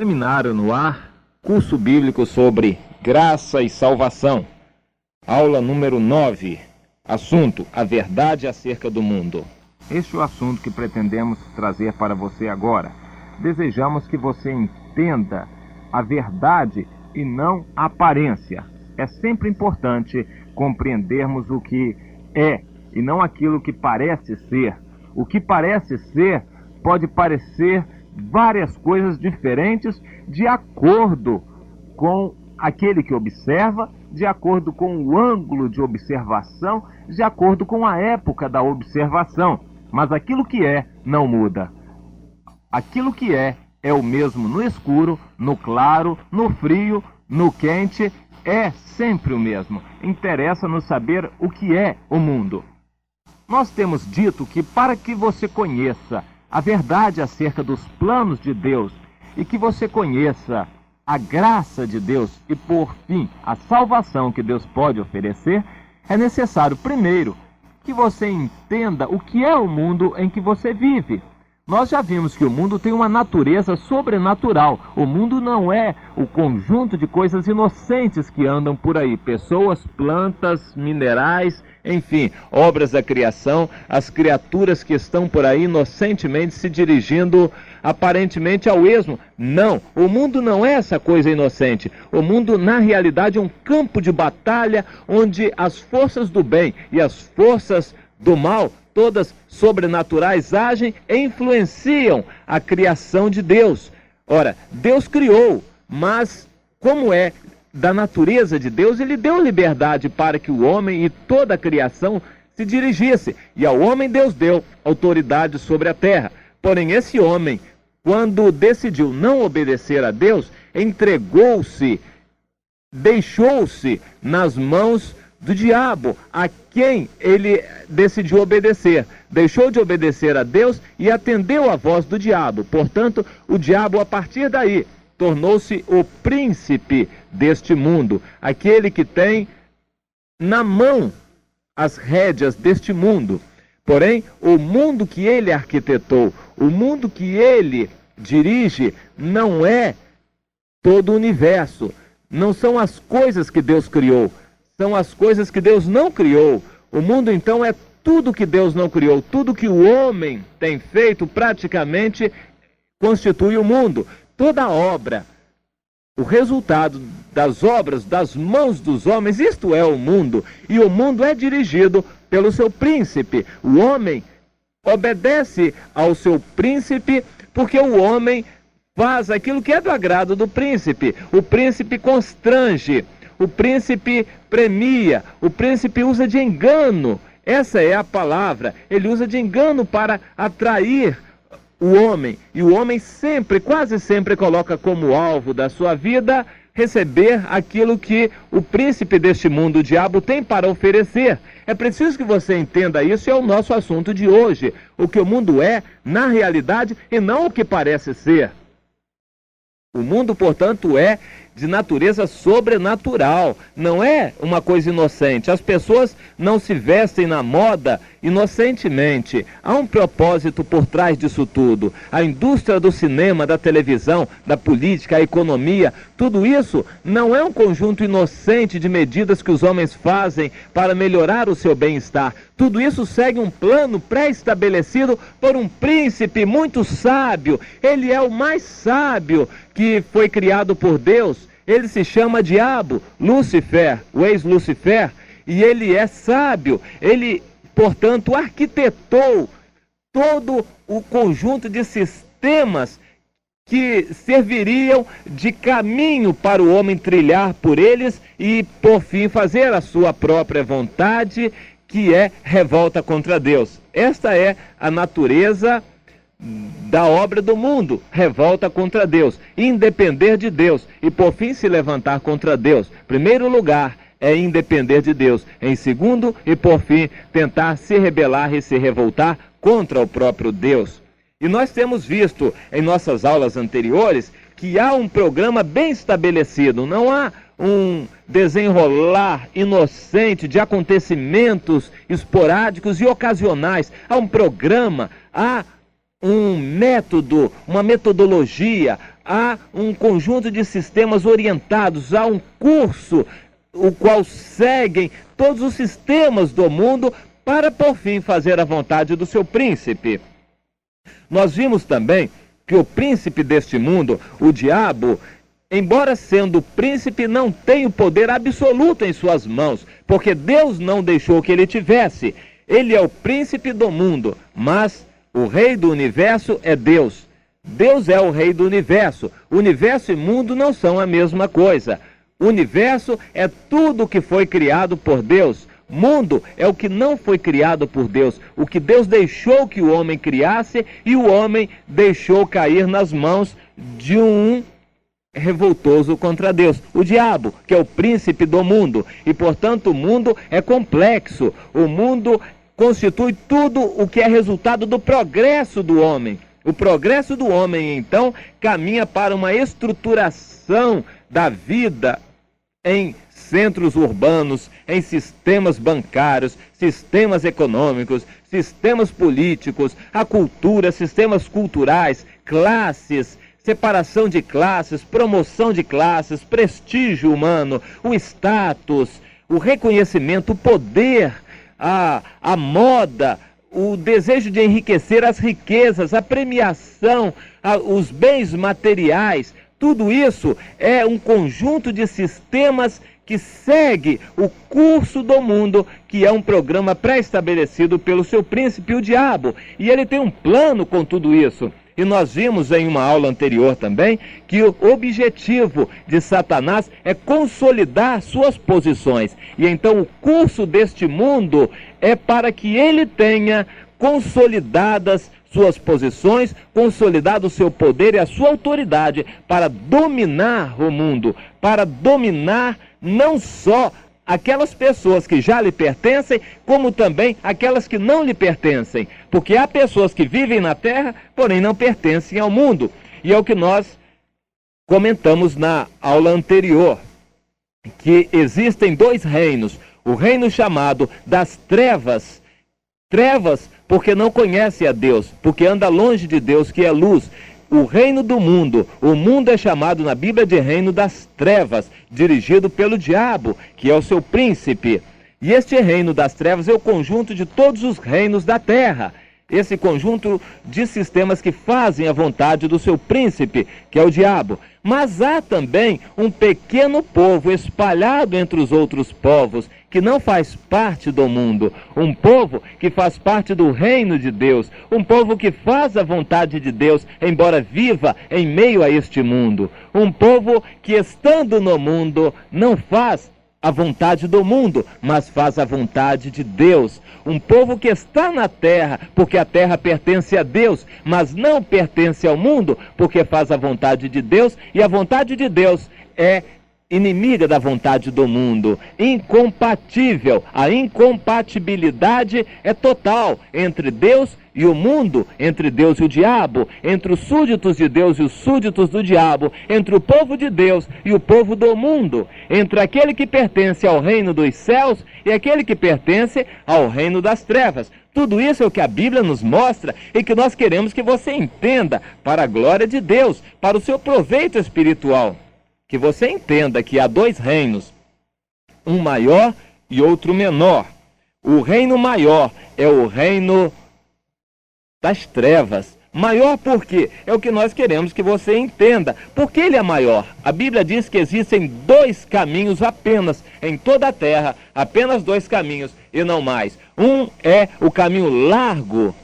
Seminário no ar, curso bíblico sobre graça e salvação. Aula número 9, assunto: a verdade acerca do mundo. Este é o assunto que pretendemos trazer para você agora. Desejamos que você entenda a verdade e não a aparência. É sempre importante compreendermos o que é e não aquilo que parece ser. O que parece ser pode parecer várias coisas diferentes de acordo com aquele que observa, de acordo com o ângulo de observação, de acordo com a época da observação. Mas aquilo que é não muda. Aquilo que é o mesmo no escuro, no claro, no frio, no quente, é sempre o mesmo. Interessa-nos saber o que é o mundo. Nós temos dito que para que você conheça a verdade acerca dos planos de Deus e que você conheça a graça de Deus e, por fim, a salvação que Deus pode oferecer, é necessário, primeiro, que você entenda o que é o mundo em que você vive. Nós já vimos que o mundo tem uma natureza sobrenatural. O mundo não é o conjunto de coisas inocentes que andam por aí. Pessoas, plantas, minerais, enfim, obras da criação, as criaturas que estão por aí inocentemente se dirigindo aparentemente ao esmo. Não, o mundo não é essa coisa inocente. O mundo, na realidade, é um campo de batalha onde as forças do bem e as forças do mal, todas sobrenaturais, agem e influenciam a criação de Deus. Ora, Deus criou, mas como é da natureza de Deus, ele deu liberdade para que o homem e toda a criação se dirigisse. E ao homem Deus deu autoridade sobre a terra. Porém, esse homem, quando decidiu não obedecer a Deus, entregou-se, deixou-se nas mãos do diabo, a quem ele decidiu obedecer. Deixou de obedecer a Deus e atendeu à voz do diabo. Portanto, o diabo, a partir daí, tornou-se o príncipe deste mundo, aquele que tem na mão as rédeas deste mundo. Porém, o mundo que ele arquitetou, o mundo que ele dirige, não é todo o universo. Não são as coisas que Deus criou, são as coisas que Deus não criou. O mundo, então, é tudo que Deus não criou. Tudo que o homem tem feito, praticamente, constitui o mundo. Toda obra, o resultado das obras, das mãos dos homens, isto é o mundo. E o mundo é dirigido pelo seu príncipe. O homem obedece ao seu príncipe porque o homem faz aquilo que é do agrado do príncipe. O príncipe constrange, o príncipe premia, o príncipe usa de engano. Essa é a palavra. Ele usa de engano para atrair o homem. E o homem sempre, quase sempre, coloca como alvo da sua vida receber aquilo que o príncipe deste mundo, o diabo, tem para oferecer. É preciso que você entenda isso, é o nosso assunto de hoje. O que o mundo é, na realidade, e não o que parece ser. O mundo, portanto, é de natureza sobrenatural, não é uma coisa inocente. As pessoas não se vestem na moda inocentemente. Há um propósito por trás disso tudo. A indústria do cinema, da televisão, da política, a economia, tudo isso não é um conjunto inocente de medidas que os homens fazem para melhorar o seu bem-estar. Tudo isso segue um plano pré-estabelecido por um príncipe muito sábio. Ele é o mais sábio que foi criado por Deus. Ele se chama Diabo, Lúcifer, o ex-Lucifer, e ele é sábio. Ele, portanto, arquitetou todo o conjunto de sistemas que serviriam de caminho para o homem trilhar por eles e, por fim, fazer a sua própria vontade, que é revolta contra Deus. Esta é a natureza da obra do mundo, revolta contra Deus, independer de Deus e, por fim, se levantar contra Deus. Primeiro lugar é independer de Deus. Em segundo e, por fim, tentar se rebelar e se revoltar contra o próprio Deus. E nós temos visto em nossas aulas anteriores que há um programa bem estabelecido. Não há um desenrolar inocente de acontecimentos esporádicos e ocasionais. Há um programa, há um método, uma metodologia, há um conjunto de sistemas orientados, há um curso, o qual seguem todos os sistemas do mundo para, por fim, fazer a vontade do seu príncipe. Nós vimos também que o príncipe deste mundo, o diabo, embora sendo príncipe, não tem o poder absoluto em suas mãos, porque Deus não deixou que ele tivesse. Ele é o príncipe do mundo, mas o rei do universo é Deus. Deus é o rei do universo. Universo e mundo não são a mesma coisa. Universo é tudo que foi criado por Deus. Mundo é o que não foi criado por Deus, o que Deus deixou que o homem criasse e o homem deixou cair nas mãos de um revoltoso contra Deus, o diabo, que é o príncipe do mundo. E portanto o mundo é complexo, o mundo constitui tudo o que é resultado do progresso do homem. O progresso do homem, então, caminha para uma estruturação da vida em centros urbanos, em sistemas bancários, sistemas econômicos, sistemas políticos, a cultura, sistemas culturais, classes, separação de classes, promoção de classes, prestígio humano, o status, o reconhecimento, o poder, a moda, o desejo de enriquecer, as riquezas, a premiação, os bens materiais. Tudo isso é um conjunto de sistemas que segue o curso do mundo, que é um programa pré-estabelecido pelo seu príncipe, o diabo. E ele tem um plano com tudo isso. E nós vimos em uma aula anterior também que o objetivo de Satanás é consolidar suas posições. E então o curso deste mundo é para que ele tenha consolidadas suas posições, consolidado o seu poder e a sua autoridade para dominar o mundo, para dominar não só aquelas pessoas que já lhe pertencem, como também aquelas que não lhe pertencem. Porque há pessoas que vivem na terra, porém não pertencem ao mundo. E é o que nós comentamos na aula anterior, que existem dois reinos. O reino chamado das trevas, trevas porque não conhece a Deus, porque anda longe de Deus, que é luz. O reino do mundo, o mundo é chamado na Bíblia de reino das trevas, dirigido pelo diabo, que é o seu príncipe. E este reino das trevas é o conjunto de todos os reinos da terra. Esse conjunto de sistemas que fazem a vontade do seu príncipe, que é o diabo. Mas há também um pequeno povo espalhado entre os outros povos, que não faz parte do mundo. Um povo que faz parte do reino de Deus. Um povo que faz a vontade de Deus, embora viva em meio a este mundo. Um povo que, estando no mundo, não faz a vontade do mundo, mas faz a vontade de Deus. Um povo que está na terra, porque a terra pertence a Deus, mas não pertence ao mundo, porque faz a vontade de Deus, e a vontade de Deus é inimiga da vontade do mundo, incompatível. A incompatibilidade é total entre Deus e o mundo, entre Deus e o diabo, entre os súditos de Deus e os súditos do diabo, entre o povo de Deus e o povo do mundo, entre aquele que pertence ao reino dos céus e aquele que pertence ao reino das trevas. Tudo isso é o que a Bíblia nos mostra e que nós queremos que você entenda para a glória de Deus, para o seu proveito espiritual. Que você entenda que há dois reinos, um maior e outro menor. O reino maior é o reino das trevas. Maior por quê? É o que nós queremos que você entenda. Por que ele é maior? A Bíblia diz que existem dois caminhos apenas em toda a terra, apenas dois caminhos e não mais. Um é o caminho largo,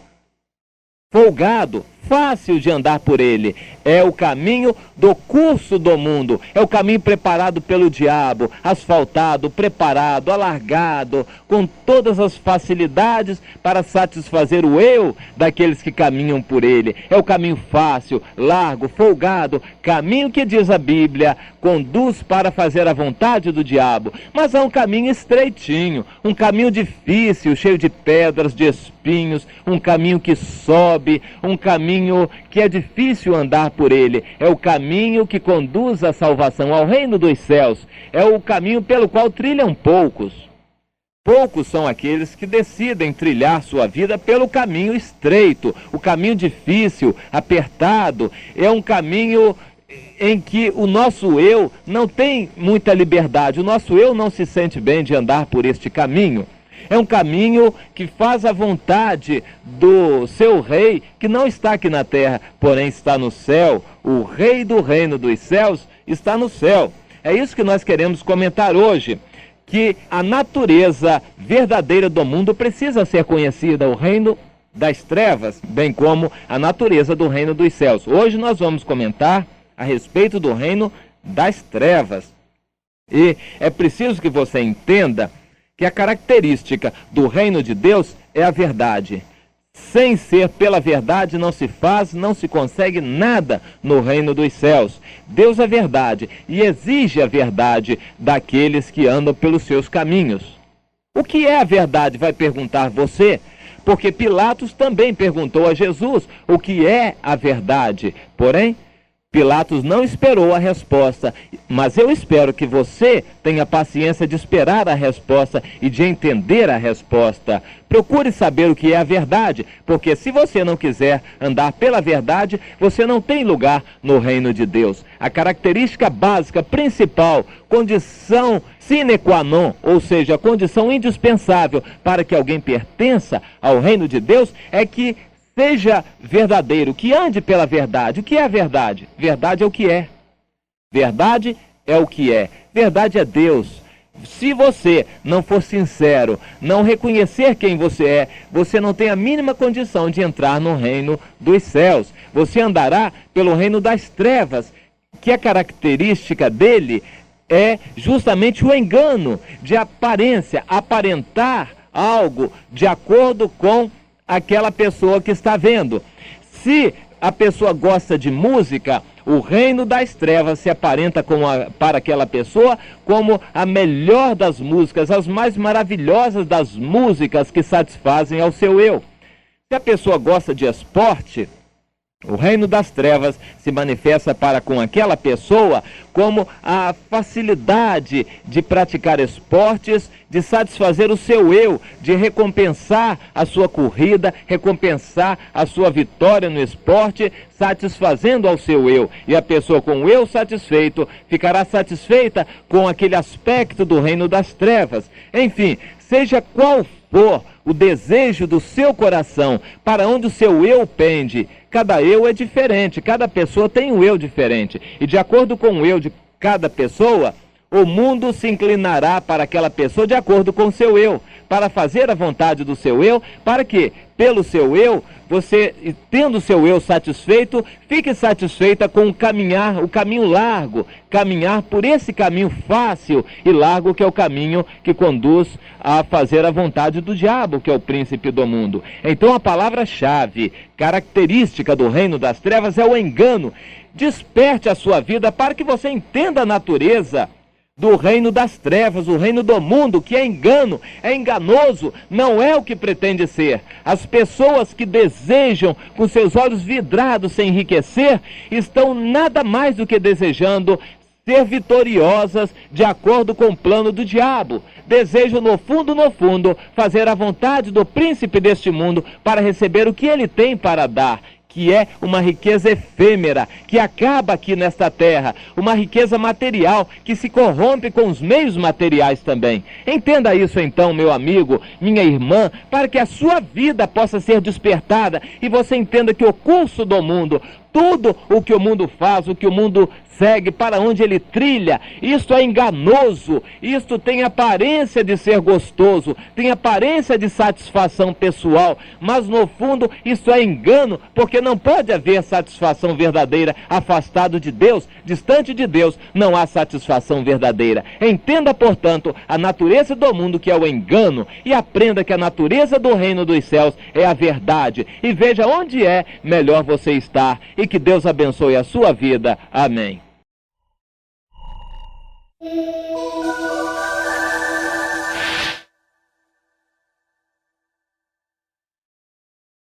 folgado, fácil de andar por ele. É o caminho do curso do mundo. É o caminho preparado pelo diabo, asfaltado, preparado, alargado, com todas as facilidades para satisfazer o eu daqueles que caminham por ele. É o caminho fácil, largo, folgado, caminho que, diz a Bíblia, conduz para fazer a vontade do diabo. Mas há um caminho estreitinho, um caminho difícil, cheio de pedras, de espinhos, um caminho que sobe, um caminho caminho que é difícil andar por ele, é o caminho que conduz à salvação, ao reino dos céus, é o caminho pelo qual trilham poucos. Poucos são aqueles que decidem trilhar sua vida pelo caminho estreito, o caminho difícil, apertado, é um caminho em que o nosso eu não tem muita liberdade, o nosso eu não se sente bem de andar por este caminho. É um caminho que faz a vontade do seu rei, que não está aqui na terra, porém está no céu. O rei do reino dos céus está no céu. É isso que nós queremos comentar hoje, que a natureza verdadeira do mundo precisa ser conhecida, o reino das trevas, bem como a natureza do reino dos céus. Hoje nós vamos comentar a respeito do reino das trevas. E é preciso que você entenda que a característica do reino de Deus é a verdade. Sem ser pela verdade não se faz, não se consegue nada no reino dos céus. Deus é verdade e exige a verdade daqueles que andam pelos seus caminhos. O que é a verdade, vai perguntar você? Porque Pilatos também perguntou a Jesus o que é a verdade. Porém, Pilatos não esperou a resposta, mas eu espero que você tenha paciência de esperar a resposta e de entender a resposta. Procure saber o que é a verdade, porque se você não quiser andar pela verdade, você não tem lugar no reino de Deus. A característica básica, principal, condição sine qua non, ou seja, a condição indispensável para que alguém pertença ao reino de Deus, é que seja verdadeiro, que ande pela verdade. O que é a verdade? Verdade é o que é. Verdade é o que é. Verdade é Deus. Se você não for sincero, não reconhecer quem você é, você não tem a mínima condição de entrar no reino dos céus. Você andará pelo reino das trevas, que a característica dele é justamente o engano de aparência, aparentar algo de acordo com aquela pessoa que está vendo. Se a pessoa gosta de música, o reino das trevas se aparenta para aquela pessoa como a melhor das músicas, as mais maravilhosas das músicas que satisfazem ao seu eu. Se a pessoa gosta de esporte, o reino das trevas se manifesta para com aquela pessoa como a facilidade de praticar esportes, de satisfazer o seu eu, de recompensar a sua corrida, recompensar a sua vitória no esporte, satisfazendo ao seu eu. E a pessoa com o eu satisfeito ficará satisfeita com aquele aspecto do reino das trevas. Enfim, seja qual for o desejo do seu coração, para onde o seu eu pende, cada eu é diferente, cada pessoa tem um eu diferente. E de acordo com o eu de cada pessoa, o mundo se inclinará para aquela pessoa de acordo com o seu eu, para fazer a vontade do seu eu, para que, pelo seu eu, você, tendo o seu eu satisfeito, fique satisfeita com o caminho largo, caminhar por esse caminho fácil e largo, que é o caminho que conduz a fazer a vontade do diabo, que é o príncipe do mundo. Então a palavra-chave, característica do reino das trevas, é o engano. Desperte a sua vida para que você entenda a natureza do reino das trevas, o reino do mundo, que é engano, é enganoso, não é o que pretende ser. As pessoas que desejam, com seus olhos vidrados, se enriquecer, estão nada mais do que desejando ser vitoriosas de acordo com o plano do diabo. Desejam no fundo, fazer a vontade do príncipe deste mundo para receber o que ele tem para dar, que é uma riqueza efêmera, que acaba aqui nesta terra, uma riqueza material que se corrompe com os meios materiais também. Entenda isso então, meu amigo, minha irmã, para que a sua vida possa ser despertada e você entenda que o curso do mundo, tudo o que o mundo faz, o que o mundo segue, para onde ele trilha, isto é enganoso, isto tem aparência de ser gostoso, tem aparência de satisfação pessoal, mas no fundo isto é engano, porque não pode haver satisfação verdadeira afastado de Deus, distante de Deus, não há satisfação verdadeira. Entenda, portanto, a natureza do mundo, que é o engano, e aprenda que a natureza do reino dos céus é a verdade, e veja onde é melhor você estar, e que Deus abençoe a sua vida. Amém.